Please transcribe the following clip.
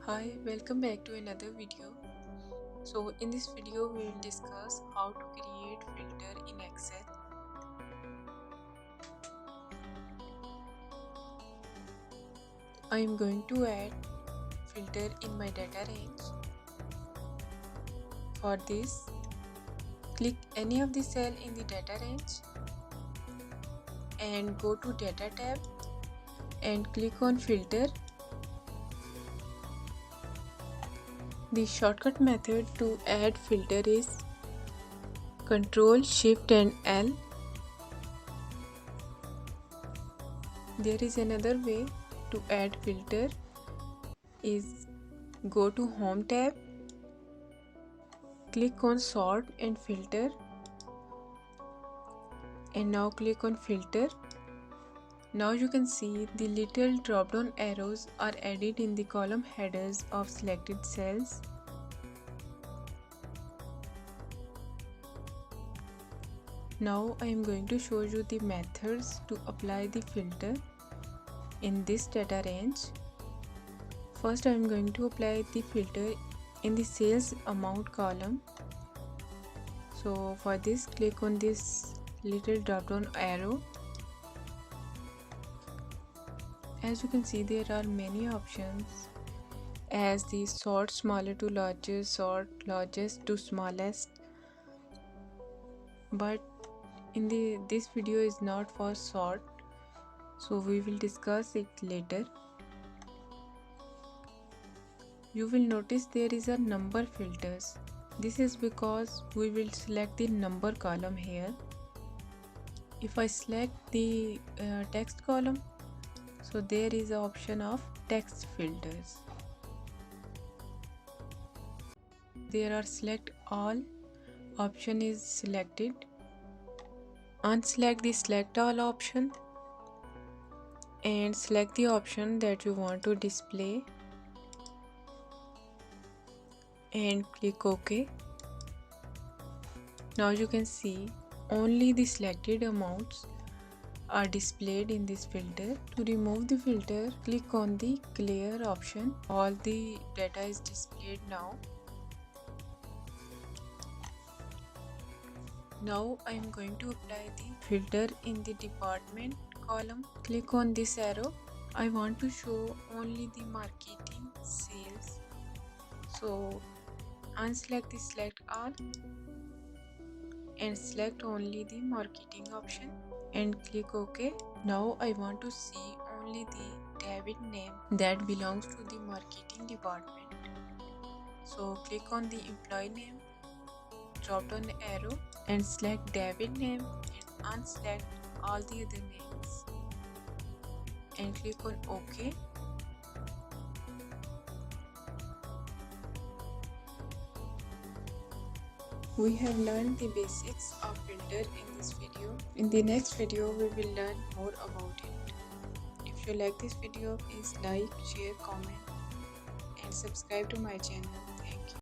Hi, welcome back to another video. So in this video we will discuss how to create filter in Excel. I am going to add filter in my data range. For this, click any of the cell in the data range and go to data tab and click on filter. The shortcut method to add filter is Ctrl Shift and L. There is another way to add filter is go to Home tab, click on Sort and Filter, and now click on Filter. Now you can see the little drop down arrows are added in the column headers of selected cells. Now I am going to show you the methods to apply the filter in this data range. First I am going to apply the filter in the sales amount column. So for this, click on this little drop down arrow. As you can see, there are many options as the sort smaller to largest, sort largest to smallest, but in this video is not for sort, so we will discuss it later. You will notice there is a number filters. This is because we will select the number column here. If I select the text column, so there is an option of text filters. There are select all option is selected. Unselect the select all option and select the option that you want to display and click OK. Now you can see only the selected amounts are displayed in this filter. To remove the filter, click on the clear option. All the data is displayed now. Now I am going to apply the filter in the department column. Click on this arrow. I want to show only the marketing sales. So unselect the select all and select only the marketing option and click OK. Now I want to see only the David name that belongs to the marketing department. So click on the employee name, drop down arrow and select David name and unselect all the other names and click on OK. We have learned the basics of filter in this video. In the next video, we will learn more about it. If you like this video, please like, share, comment and subscribe to my channel.